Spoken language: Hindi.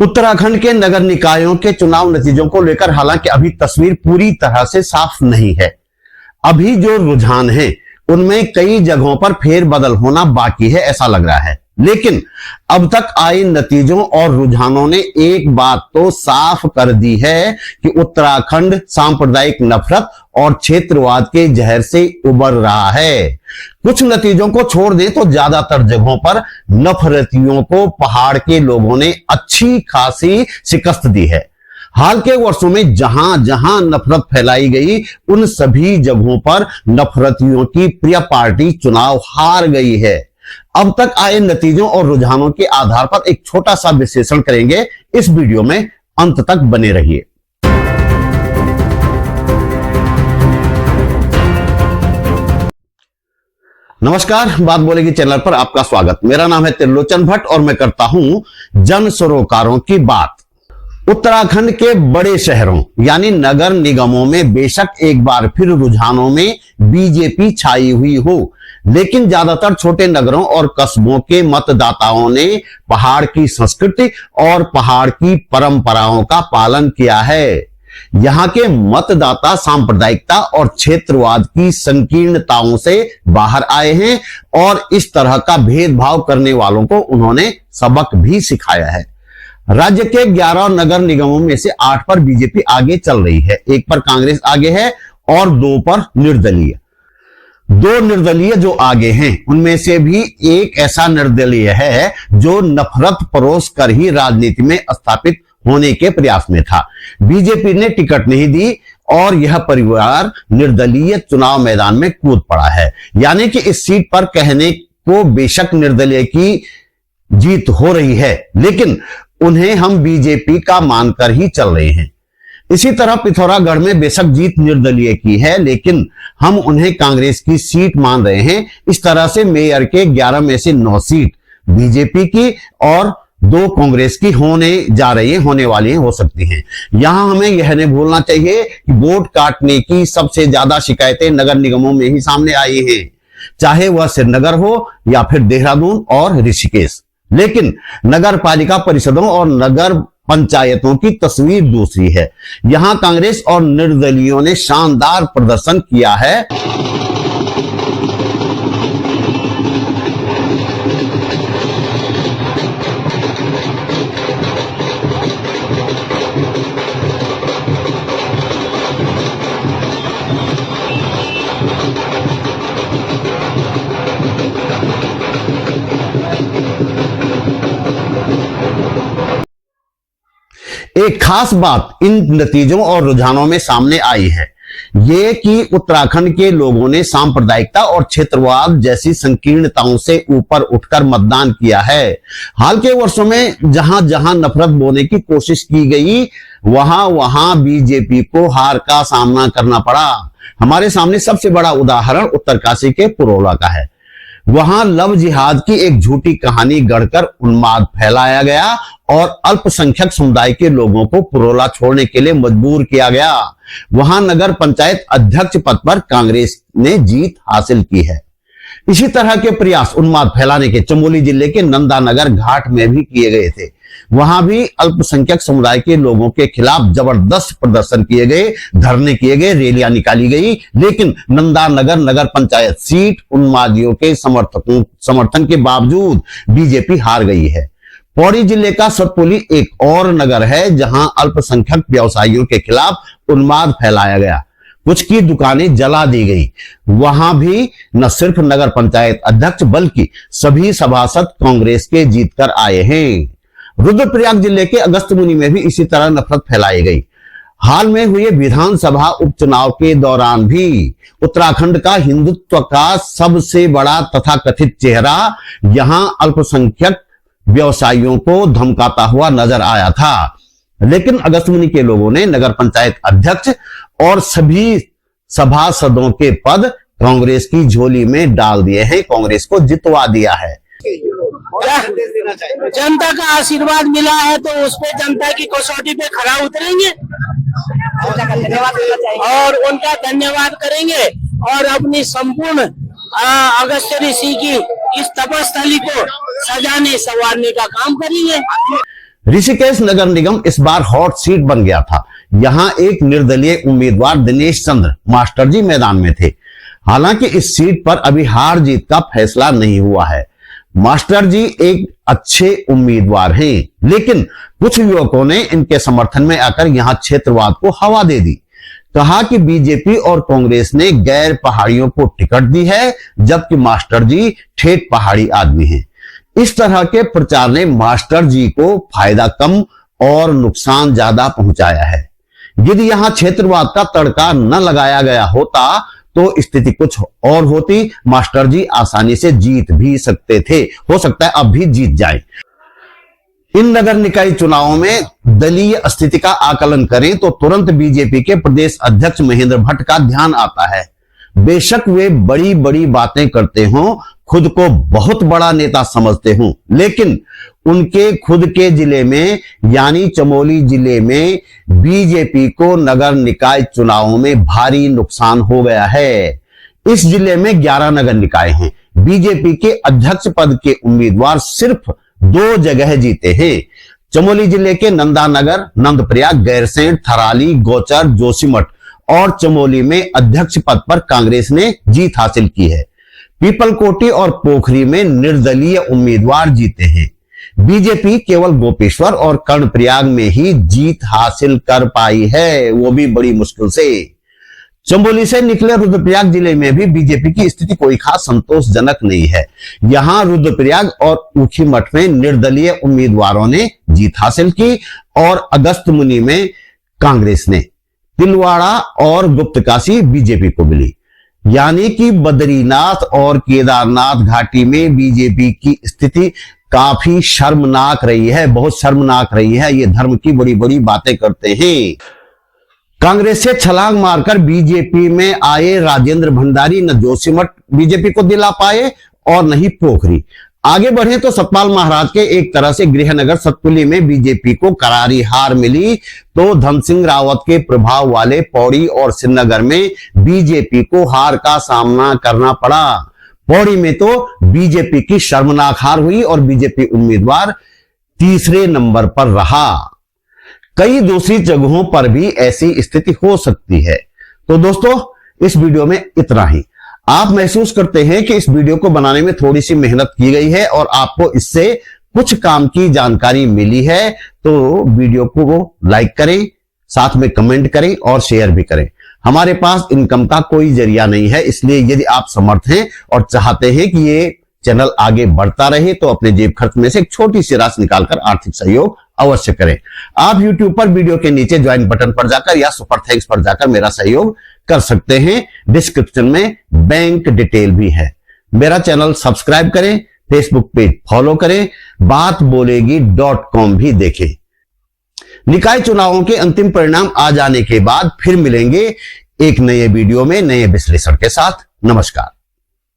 उत्तराखंड के नगर निकायों के चुनाव नतीजों को लेकर हालांकि अभी तस्वीर पूरी तरह से साफ नहीं है। अभी जो रुझान है उनमें कई जगहों पर फेरबदल होना बाकी है, ऐसा लग रहा है। लेकिन अब तक आए नतीजों और रुझानों ने एक बात तो साफ कर दी है कि उत्तराखंड सांप्रदायिक नफरत और क्षेत्रवाद के जहर से उबर रहा है। कुछ नतीजों को छोड़ दें तो ज्यादातर जगहों पर नफरतियों को पहाड़ के लोगों ने अच्छी खासी शिकस्त दी है। हाल के वर्षों में जहां जहां नफरत फैलाई गई उन सभी जगहों पर नफरतियों की प्रिय पार्टी चुनाव हार गई है। अब तक आए नतीजों और रुझानों के आधार पर एक छोटा सा विश्लेषण करेंगे। इस वीडियो में अंत तक बने रहिए। नमस्कार, बात बोलेगी चैनल पर आपका स्वागत। मेरा नाम है त्रिलोचन भट्ट और मैं करता हूं जन सरोकारों की बात। उत्तराखंड के बड़े शहरों यानी नगर निगमों में बेशक एक बार फिर रुझानों में बीजेपी छाई हुई हो, लेकिन ज्यादातर छोटे नगरों और कस्बों के मतदाताओं ने पहाड़ की संस्कृति और पहाड़ की परंपराओं का पालन किया है। यहाँ के मतदाता सांप्रदायिकता और क्षेत्रवाद की संकीर्णताओं से बाहर आए हैं और इस तरह का भेदभाव करने वालों को उन्होंने सबक भी सिखाया है। राज्य के 11 नगर निगमों में से 8 पर बीजेपी आगे चल रही है, 1 पर कांग्रेस आगे है और 2 पर निर्दलीय। 2 निर्दलीय जो आगे हैं उनमें से भी एक ऐसा निर्दलीय है जो नफरत परोस कर ही राजनीति में स्थापित होने के प्रयास में था। बीजेपी ने टिकट नहीं दी और यह परिवार निर्दलीय चुनाव मैदान में कूद पड़ा है। यानी कि इस सीट पर कहने को बेशक निर्दलीय की जीत हो रही है, लेकिन उन्हें हम बीजेपी का मानकर ही चल रहे हैं। इसी तरह पिथौरागढ़ में बेशक जीत निर्दलीय की है, लेकिन हम उन्हें कांग्रेस की सीट मान रहे हैं। इस तरह से मेयर के 11 में से 9 सीट बीजेपी की और 2 कांग्रेस की होने वाली हो सकती हैं। यहां हमें यह नहीं भूलना चाहिए कि वोट काटने की सबसे ज्यादा शिकायतें नगर निगमों में ही सामने आई हैं, चाहे वह श्रीनगर हो या फिर देहरादून और ऋषिकेश। लेकिन नगर पालिका परिषदों और नगर पंचायतों की तस्वीर दूसरी है। यहां कांग्रेस और निर्दलीयों ने शानदार प्रदर्शन किया है। एक खास बात इन नतीजों और रुझानों में सामने आई है, ये कि उत्तराखंड के लोगों ने सांप्रदायिकता और क्षेत्रवाद जैसी संकीर्णताओं से ऊपर उठकर मतदान किया है। हाल के वर्षों में जहां जहां नफरत बोने की कोशिश की गई वहां वहां बीजेपी को हार का सामना करना पड़ा। हमारे सामने सबसे बड़ा उदाहरण उत्तरकाशी के पुरोला का है। वहां लव जिहाद की एक झूठी कहानी गढ़कर उन्माद फैलाया गया और अल्पसंख्यक समुदाय के लोगों को पुरोला छोड़ने के लिए मजबूर किया गया। वहां नगर पंचायत अध्यक्ष पद पर कांग्रेस ने जीत हासिल की है। इसी तरह के प्रयास उन्माद फैलाने के चमोली जिले के नंदानगर घाट में भी किए गए थे। वहां भी अल्पसंख्यक समुदाय के लोगों के खिलाफ जबरदस्त प्रदर्शन किए गए, धरने किए गए, रैलियां निकाली गई, लेकिन नंदानगर नगर पंचायत सीट उन्मादियों के समर्थन के बावजूद बीजेपी हार गई है। पौड़ी जिले का सतपुली एक और नगर है जहां अल्पसंख्यक व्यवसायियों के खिलाफ उन्माद फैलाया गया, कुछ की दुकानें जला दी गई। वहां भी न सिर्फ नगर पंचायत अध्यक्ष बल्कि सभी सभासद कांग्रेस के जीतकर आए हैं। रुद्रप्रयाग जिले के अगस्त्यमुनि में भी इसी तरह नफरत फैलाई गई। हाल में हुए विधानसभा उपचुनाव के दौरान भी उत्तराखंड का हिंदुत्व का सबसे बड़ा तथाकथित चेहरा यहां अल्पसंख्यक व्यवसायियों को धमकाता हुआ नजर आया था, लेकिन अगस्त्यमुनि के लोगों ने नगर पंचायत अध्यक्ष और सभी सभासदों के पद कांग्रेस की झोली में डाल दिए हैं, कांग्रेस को जितवा दिया है। जनता का आशीर्वाद मिला है तो उस पे जनता की कसौटी पे खरा उतरेंगे और उनका धन्यवाद करेंगे और अपनी संपूर्ण अगस्त्य ऋषि की इस तपस्थली को सजाने संवारने का काम करेंगे। ऋषिकेश नगर निगम इस बार हॉट सीट बन गया था। यहां एक निर्दलीय उम्मीदवार दिनेश चंद्र मास्टर जी मैदान में थे। हालांकि इस सीट पर अभी हार जीत का फैसला नहीं हुआ है। मास्टर जी एक अच्छे उम्मीदवार हैं, लेकिन कुछ युवकों ने इनके समर्थन में आकर यहां क्षेत्रवाद को हवा दे दी। कहा कि बीजेपी और कांग्रेस ने गैर पहाड़ियों को टिकट दी है, जबकि मास्टर जी ठेठ पहाड़ी आदमी हैं। इस तरह के प्रचार ने मास्टर जी को फायदा कम और नुकसान ज्यादा पहुंचाया है। यदि यहां क्षेत्रवाद का तड़का न लगाया गया होता तो स्थिति कुछ और होती। मास्टर जी आसानी से जीत भी सकते थे, हो सकता है अब भी जीत जाए। इन नगर निकाय चुनावों में दलीय स्थिति का आकलन करें तो तुरंत बीजेपी के प्रदेश अध्यक्ष महेंद्र भट्ट का ध्यान आता है। बेशक वे बड़ी बड़ी बातें करते हों, खुद को बहुत बड़ा नेता समझते हों, लेकिन उनके खुद के जिले में यानी चमोली जिले में बीजेपी को नगर निकाय चुनावों में भारी नुकसान हो गया है। इस जिले में 11 नगर निकाय हैं। बीजेपी के अध्यक्ष पद के उम्मीदवार सिर्फ 2 जगह जीते हैं। चमोली जिले के नंदानगर, नंदप्रयाग, गैरसैंण, थराली, गौचर, जोशीमठ और चमोली में अध्यक्ष पद पर कांग्रेस ने जीत हासिल की है। पीपलकोटी और पोखरी में निर्दलीय उम्मीदवार जीते हैं। बीजेपी केवल गोपेश्वर और कर्णप्रयाग में ही जीत हासिल कर पाई है, वो भी बड़ी मुश्किल से। चमोली से निकले रुद्रप्रयाग जिले में भी बीजेपी की स्थिति कोई खास संतोषजनक नहीं है। यहां रुद्रप्रयाग और ऊखीमठ में निर्दलीय उम्मीदवारों ने जीत हासिल की और अगस्त्यमुनि में कांग्रेस ने, तिलवाड़ा और गुप्तकाशी बीजेपी को मिली। यानी कि बद्रीनाथ और केदारनाथ घाटी में बीजेपी की स्थिति काफी शर्मनाक रही है, बहुत शर्मनाक रही है। ये धर्म की बड़ी बड़ी बातें करते हैं। कांग्रेस से छलांग मारकर बीजेपी में आए राजेंद्र भंडारी न जोशीमठ बीजेपी को दिला पाए और न ही पोखरी। आगे बढ़े तो सतपाल महाराज के एक तरह से गृहनगर सतपुली में बीजेपी को करारी हार मिली, तो धन सिंह रावत के प्रभाव वाले पौड़ी और श्रीनगर में बीजेपी को हार का सामना करना पड़ा। पौड़ी में तो बीजेपी की शर्मनाक हार हुई और बीजेपी उम्मीदवार तीसरे नंबर पर रहा। कई दूसरी जगहों पर भी ऐसी स्थिति हो सकती है। तो दोस्तों, इस वीडियो में इतना ही। आप महसूस करते हैं कि इस वीडियो को बनाने में थोड़ी सी मेहनत की गई है और आपको इससे कुछ काम की जानकारी मिली है, तो वीडियो को लाइक करें, साथ में कमेंट करें और शेयर भी करें। हमारे पास इनकम का कोई जरिया नहीं है, इसलिए यदि आप समर्थ हैं और चाहते हैं कि ये चैनल आगे बढ़ता रहे तो अपने जेब खर्च में से एक छोटी सी राशि निकालकर आर्थिक सहयोग अवश्य करें। आप YouTube पर वीडियो के नीचे ज्वाइन बटन पर जाकर या सुपर थैंक्स पर जाकर मेरा सहयोग कर सकते हैं। डिस्क्रिप्शन में बैंक डिटेल भी है। मेरा चैनल सब्सक्राइब करें, फेसबुक पेज फॉलो करें, बातबोलेगी.com भी देखें। निकाय चुनावों के अंतिम परिणाम आ जाने के बाद फिर मिलेंगे एक नए वीडियो में नए विश्लेषण के साथ। नमस्कार।